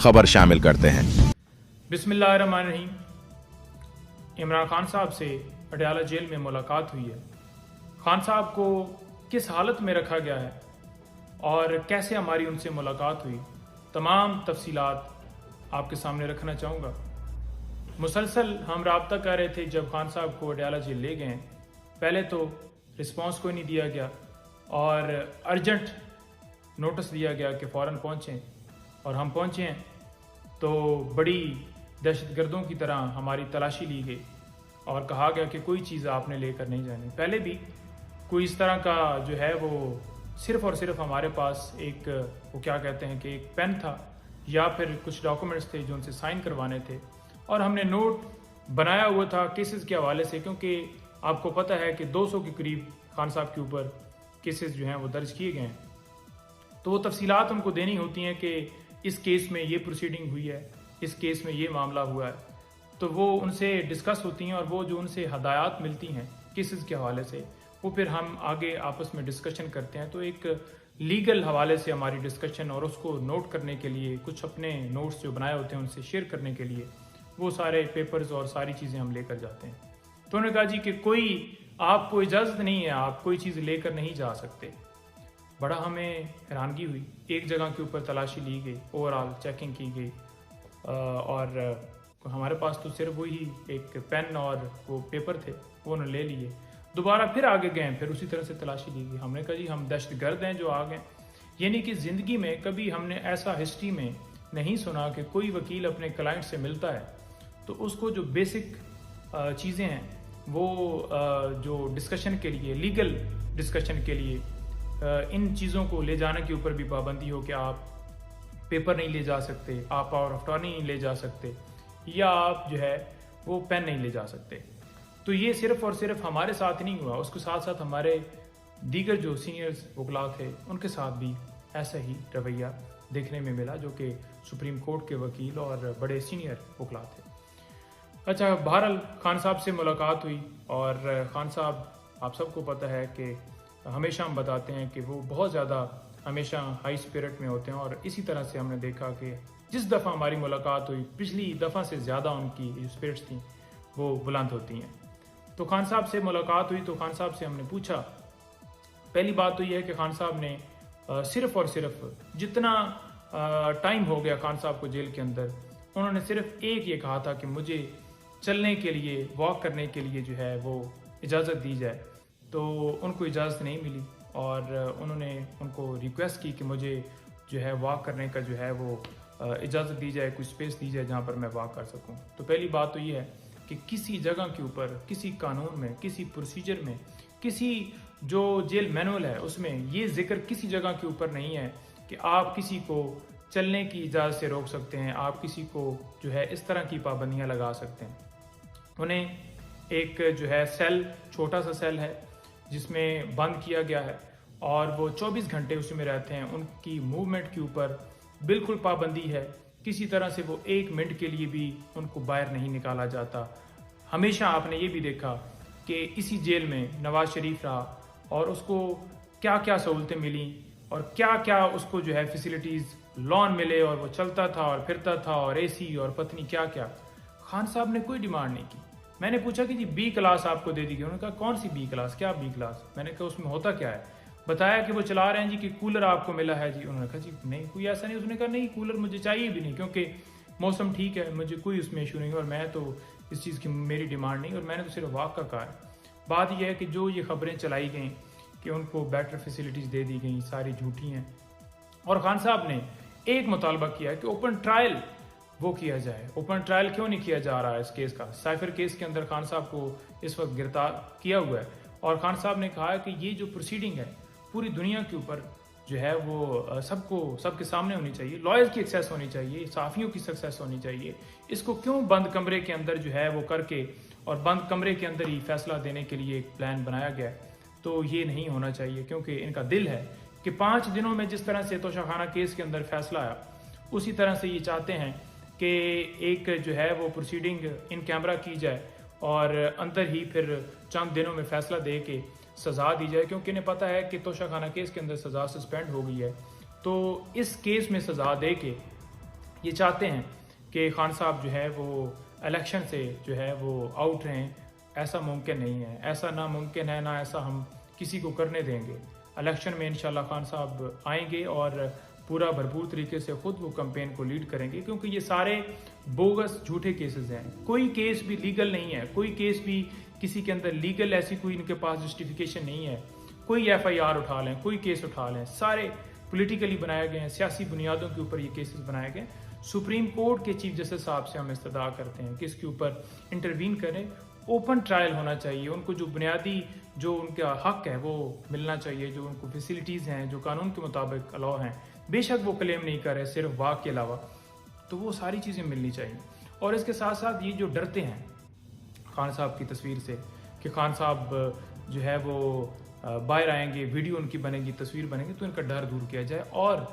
खबर शामिल करते हैं। बिस्मिल्लाहिर्रहमानिर्रहीम। इमरान खान साहब से अडयाला जेल में मुलाकात हुई है। खान साहब को किस हालत में रखा गया है और कैसे हमारी उनसे मुलाकात हुई, तमाम तफसीलात आपके सामने रखना चाहूँगा। मुसलसल हम रब्ता कर रहे थे जब खान साहब को अडयाला जेल ले गए। पहले तो रिस्पांस कोई नहीं दिया गया और अर्जेंट नोटिस दिया गया कि फ़ौरन पहुँचें, और हम पहुँचे हैं तो बड़ी दहशतगर्दों की तरह हमारी तलाशी ली गई और कहा गया कि कोई चीज़ आपने लेकर नहीं जानी। पहले भी कोई इस तरह का जो है वो सिर्फ़ और सिर्फ हमारे पास एक वो क्या कहते हैं कि एक पेन था या फिर कुछ डॉक्यूमेंट्स थे जो उनसे साइन करवाने थे, और हमने नोट बनाया हुआ था केसेस के हवाले से, क्योंकि आपको पता है कि 200 के करीब खान साहब के ऊपर केसेस जो हैं वो दर्ज किए गए हैं। तो वो तफसीलात उनको देनी होती हैं कि इस केस में ये प्रोसीडिंग हुई है, इस केस में ये मामला हुआ है, तो वो उनसे डिस्कस होती हैं और वो जो उनसे हदायत मिलती हैं केसेस के हवाले से वो फिर हम आगे आपस में डिस्कशन करते हैं। तो एक लीगल हवाले से हमारी डिस्कशन और उसको नोट करने के लिए कुछ अपने नोट्स जो बनाए होते हैं उनसे शेयर करने के लिए वो सारे पेपर्स और सारी चीज़ें हम लेकर जाते हैं। तो उन्होंने कहा जी कि कोई आपको इजाज़त नहीं है, आप कोई चीज़ लेकर नहीं जा सकते। बड़ा हमें हैरानगी हुई। एक जगह के ऊपर तलाशी ली गई, ओवरऑल चेकिंग की गई और हमारे पास तो सिर्फ वही एक पेन और वो पेपर थे, वो उन्होंने ले लिए। दोबारा फिर आगे गए, फिर उसी तरह से तलाशी ली गई। हमने कहा जी हम दहशतगर्द हैं जो आ गए। यानी कि ज़िंदगी में कभी हमने ऐसा हिस्ट्री में नहीं सुना कि कोई वकील अपने क्लाइंट से मिलता है तो उसको जो बेसिक चीज़ें हैं वो जो डिस्कशन के लिए, लीगल डिस्कशन के लिए इन चीज़ों को ले जाने के ऊपर भी पाबंदी हो कि आप पेपर नहीं ले जा सकते, आप पावर ऑफ अटॉर्नी नहीं ले जा सकते, या आप जो है वो पेन नहीं ले जा सकते। तो ये सिर्फ और सिर्फ हमारे साथ नहीं हुआ, उसके साथ साथ हमारे दीगर जो सीनियर्स वकला थे उनके साथ भी ऐसा ही रवैया देखने में मिला, जो कि सुप्रीम कोर्ट के वकील और बड़े सीनियर वकला थे। अच्छा, बहरहाल खान साहब से मुलाकात हुई और खान साहब, आप सबको पता है कि हमेशा हम बताते हैं कि वो बहुत ज़्यादा हमेशा हाई स्पिरिट में होते हैं, और इसी तरह से हमने देखा कि जिस दफ़ा हमारी मुलाकात हुई पिछली दफ़ा से ज़्यादा उनकी जो स्पिरिट्स थी वो बुलंद होती हैं। तो खान साहब से मुलाकात हुई तो खान साहब से हमने पूछा, पहली बात तो ये है कि खान साहब ने सिर्फ़ और सिर्फ जितना टाइम हो गया खान साहब को जेल के अंदर, उन्होंने सिर्फ एक ये कहा था कि मुझे चलने के लिए, वॉक करने के लिए जो है वो इजाज़त दी जाए। तो उनको इजाज़त नहीं मिली और उन्होंने उनको रिक्वेस्ट की कि मुझे जो है वॉक करने का जो है वो इजाज़त दी जाए, कुछ स्पेस दी जाए जहाँ पर मैं वॉक कर सकूँ। तो पहली बात तो ये है कि किसी जगह के ऊपर, किसी कानून में, किसी प्रोसीजर में, किसी जो जेल मैनुअल है उसमें ये जिक्र किसी जगह के ऊपर नहीं है कि आप किसी को चलने की इजाज़त से रोक सकते हैं, आप किसी को जो है इस तरह की पाबंदियाँ लगा सकते हैं। उन्हें एक जो है सेल, छोटा सा सेल है जिसमें बंद किया गया है और वो 24 घंटे उसी में रहते हैं। उनकी मूवमेंट के ऊपर बिल्कुल पाबंदी है, किसी तरह से वो 1 मिनट के लिए भी उनको बाहर नहीं निकाला जाता। हमेशा आपने ये भी देखा कि इसी जेल में नवाज शरीफ रहा और उसको क्या क्या सहूलतें मिली और क्या क्या उसको जो है फैसिलिटीज़, लॉन मिले, और वो चलता था और फिरता था और एसी और पत्नी क्या क्या। खान साहब ने कोई डिमांड नहीं की। मैंने पूछा कि जी बी क्लास आपको दे दी गई। उन्होंने कहा कौन सी बी क्लास, क्या बी क्लास? मैंने कहा उसमें होता क्या है? बताया कि वो चला रहे हैं जी कि कूलर आपको मिला है जी। उन्होंने कहा जी नहीं, कोई ऐसा नहीं। उसने कहा नहीं, कूलर मुझे चाहिए भी नहीं क्योंकि मौसम ठीक है, मुझे कोई उसमें इशू नहीं और मैं तो इस चीज़ की मेरी डिमांड नहीं, और मैंने तो सिर्फ वॉक का कहा है। बात यह है कि जो ये खबरें चलाई गई कि उनको बेटर फैसिलिटीज़ दे दी गई, सारी झूठी हैं। और खान साहब ने एक मुतालबा किया है कि ओपन ट्रायल वो किया जाए। ओपन ट्रायल क्यों नहीं किया जा रहा है इस केस का? साइफर केस के अंदर खान साहब को इस वक्त गिरफ्तार किया हुआ है और खान साहब ने कहा है कि ये जो प्रोसीडिंग है पूरी दुनिया के ऊपर जो है वो सबके सामने होनी चाहिए, लॉयर्स की एक्सेस होनी चाहिए, साफियों की सक्सेस होनी चाहिए। इसको क्यों बंद कमरे के अंदर जो है वो करके और बंद कमरे के अंदर ही फैसला देने के लिए एक प्लान बनाया गया है? तो ये नहीं होना चाहिए, क्योंकि इनका दिल है कि 5 दिनों में जिस तरह से तोशाखाना केस के अंदर फैसला आया उसी तरह से ये चाहते हैं कि एक जो है वो प्रोसीडिंग इन कैमरा की जाए और अंदर ही फिर चंद दिनों में फैसला दे के सज़ा दी जाए, क्योंकि इन्हें पता है कि तोशाखाना केस के अंदर सज़ा सस्पेंड हो गई है। तो इस केस में सज़ा दे के ये चाहते हैं कि खान साहब जो है वो इलेक्शन से जो है वो आउट रहें। ऐसा मुमकिन नहीं है, ऐसा नामुमकिन है, ना ऐसा हम किसी को करने देंगे। इलेक्शन में इंशाल्लाह खान साहब आएंगे और पूरा भरपूर तरीके से खुद वो कैंपेन को लीड करेंगे, क्योंकि ये सारे बोगस झूठे केसेस हैं। कोई केस भी लीगल नहीं है, कोई केस भी किसी के अंदर लीगल ऐसी कोई इनके पास जस्टिफिकेशन नहीं है। कोई FIR उठा लें, कोई केस उठा लें, सारे पॉलिटिकली बनाए गए हैं, सियासी बुनियादों के ऊपर ये केसेस बनाए गए। सुप्रीम कोर्ट के चीफ जस्टिस साहब से हम इस्तदा करते हैं कि इसके ऊपर इंटरवीन करें। ओपन ट्रायल होना चाहिए, उनको जो बुनियादी जो उनका हक है वो मिलना चाहिए, जो उनको फैसिलिटीज़ हैं जो कानून के मुताबिक अलाउ हैं, बेशक वो क्लेम नहीं कर रहे सिर्फ वाक के अलावा, तो वो सारी चीज़ें मिलनी चाहिए। और इसके साथ साथ ये जो डरते हैं खान साहब की तस्वीर से कि खान साहब जो है वो बाहर आएंगे, वीडियो उनकी बनेगी, तस्वीर बनेगी, तो इनका डर दूर किया जाए और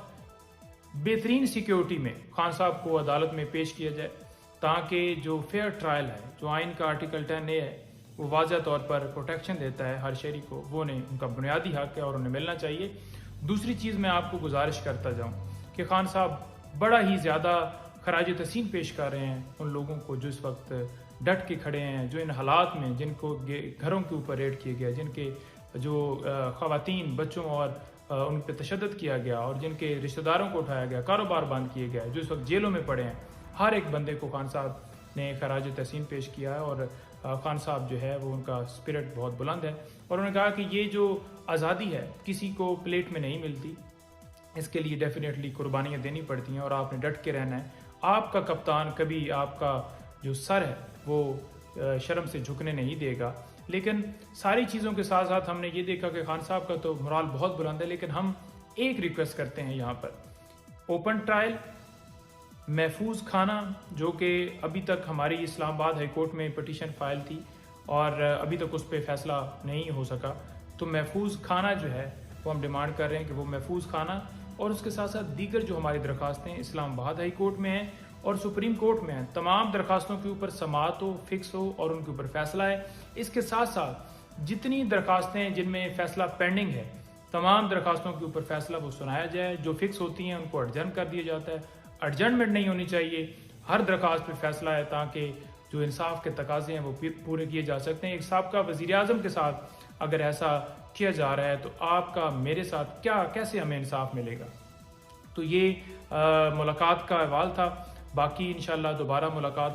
बेहतरीन सिक्योरिटी में खान साहब को अदालत में पेश किया जाए, ताकि जो फेयर ट्रायल है, जो आइन का आर्टिकल 10A है, वो वाज़ह तौर पर प्रोटेक्शन देता है हर शहरी को, वो उन्हें उनका बुनियादी हक है और उन्हें मिलना चाहिए। दूसरी चीज़ मैं आपको गुजारिश करता जाऊँ कि खान साहब बड़ा ही ज़्यादा खराज तहसीन पेश कर रहे हैं उन लोगों को जो इस वक्त डट के खड़े हैं, जो इन हालात में जिनको घरों के ऊपर रेड किए गए, जिनके जो ख़वातीन, बच्चों और उन पर तशद्दुद किया गया और जिनके रिश्तेदारों को उठाया गया, कारोबार बंद किए गए, जो इस वक्त जेलों में पड़े हैं, हर एक बंदे को खान साहब ने खराज तहसीन पेश किया है। और खान साहब जो है वो उनका स्पिरिट बहुत बुलंद है और उन्होंने कहा कि ये जो आज़ादी है किसी को प्लेट में नहीं मिलती, इसके लिए डेफिनेटली कुर्बानियाँ देनी पड़ती हैं और आपने डट के रहना है। आपका कप्तान कभी आपका जो सर है वो शर्म से झुकने नहीं देगा। लेकिन सारी चीज़ों के साथ साथ हमने ये देखा कि खान साहब का तो मोराल बहुत बुलंद है, लेकिन हम एक रिक्वेस्ट करते हैं यहाँ पर, ओपन ट्रायल, महफूज खाना, जो कि अभी तक हमारी इस्लामाबाद हाई कोर्ट में पिटीशन फाइल थी और अभी तक उस पर फैसला नहीं हो सका, तो महफूज खाना जो है वो हम डिमांड कर रहे हैं कि वो महफूज खाना, और उसके साथ साथ दीगर जो हमारी दरखास्तें इस्लामाबाद हाई कोर्ट में हैं और सुप्रीम कोर्ट में हैं, तमाम दरखास्तों के ऊपर समाअत हो, फिक्स हो और उनके ऊपर फैसला है। इसके साथ साथ जितनी दरखास्तें जिनमें फैसला पेंडिंग है, तमाम दरखास्तों के ऊपर फैसला वो सुनाया जाए। जो फिक्स होती हैं उनको एडजर्न कर दिया जाता है, एडजर्नमेंट नहीं होनी चाहिए, हर दरखास्त पे फैसला है, ताकि जो इंसाफ के तकाजे हैं वो पूरे किए जा सकते हैं। एक साबका वज़ीर आज़म के साथ अगर ऐसा किया जा रहा है तो आपका मेरे साथ कैसे हमें इंसाफ मिलेगा। तो ये मुलाकात का अहवाल था। बाकी इंशाल्लाह दोबारा मुलाकात